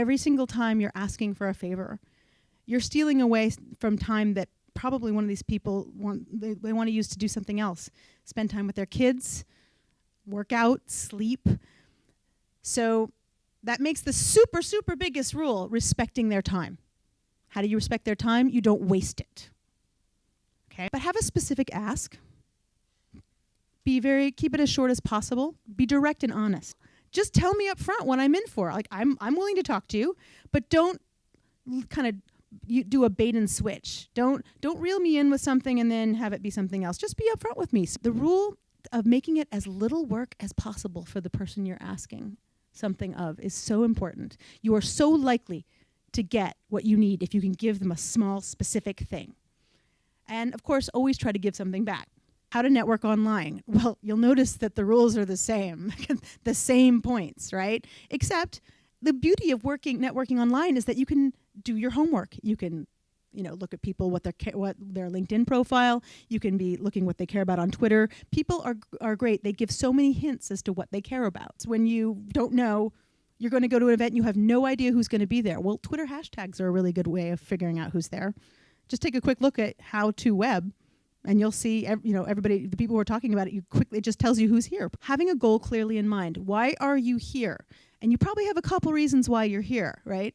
every single time you're asking for a favor, you're stealing away from time that probably one of these people they want to use to do something else. Spend time with their kids, work out, sleep. So that makes the super, super biggest rule, respecting their time. How do you respect their time? You don't waste it. Okay? But have a specific ask. Keep it as short as possible. Be direct and honest. Just tell me up front what I'm in for. Like, I'm willing to talk to you, but don't kind of do a bait and switch. Don't reel me in with something and then have it be something else. Just be upfront with me. So the rule of making it as little work as possible for the person you're asking something of is so important. You are so likely to get what you need if you can give them a small, specific thing. And of course, always try to give something back. How to network online? Well, you'll notice that the rules are the same, the same points, right? Except the beauty of networking online is that you can do your homework. You can, look at people, what their LinkedIn profile. You can be looking what they care about on Twitter. People are great. They give so many hints as to what they care about. So when you don't know, you're going to go to an event and you have no idea who's going to be there. Well, Twitter hashtags are a really good way of figuring out who's there. Just take a quick look at how to web. And you'll see, everybody, the people who are talking about it, it just tells you who's here. Having a goal clearly in mind. Why are you here? And you probably have a couple reasons why you're here, right?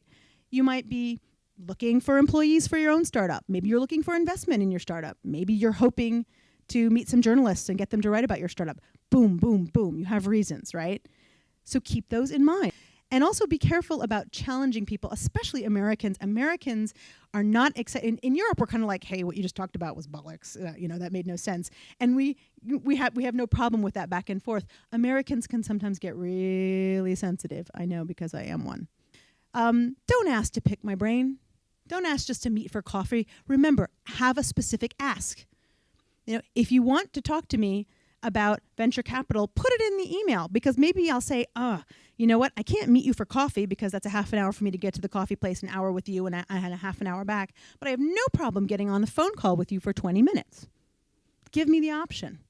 You might be looking for employees for your own startup. Maybe you're looking for investment in your startup. Maybe you're hoping to meet some journalists and get them to write about your startup. Boom, boom, boom. You have reasons, right? So keep those in mind. And also be careful about challenging people, especially Americans. Americans are not excited. In Europe, we're kind of like, hey, what you just talked about was bollocks. That made no sense. And we have no problem with that back and forth. Americans can sometimes get really sensitive. I know because I am one. Don't ask to pick my brain. Don't ask just to meet for coffee. Remember, have a specific ask. If you want to talk to me about venture capital, put it in the email, because maybe I'll say, you know what, I can't meet you for coffee because that's a half an hour for me to get to the coffee place, an hour with you, and I had a half an hour back. But I have no problem getting on the phone call with you for 20 minutes. Give me the option.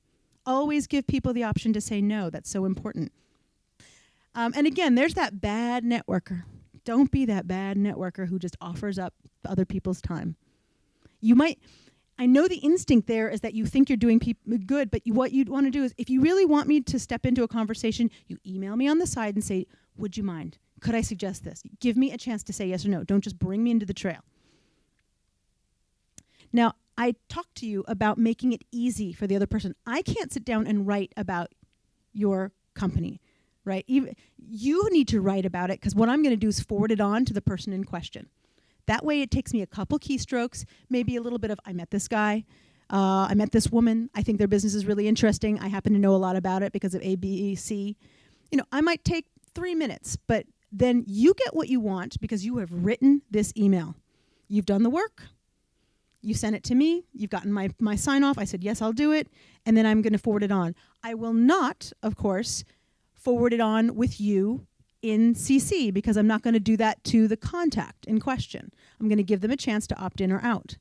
Always give people the option to say no. That's so important. And again, there's that bad networker. Don't be that bad networker who just offers up other people's time. I know the instinct there is that you think you're doing good, but what you'd want to do is, if you really want me to step into a conversation, you email me on the side and say, would you mind? Could I suggest this? Give me a chance to say yes or no. Don't just bring me into the trail. Now, I talked to you about making it easy for the other person. I can't sit down and write about your company, right? You need to write about it, because what I'm going to do is forward it on to the person in question. That way it takes me a couple keystrokes, maybe a little bit of, I met this guy, I met this woman, I think their business is really interesting, I happen to know a lot about it because of A, B, C. I might take 3 minutes, but then you get what you want because you have written this email. You've done the work, you sent it to me, you've gotten my sign off, I said, yes, I'll do it, and then I'm going to forward it on. I will not, of course, forward it on with you in CC, because I'm not going to do that to the contact in question. I'm going to give them a chance to opt in or out.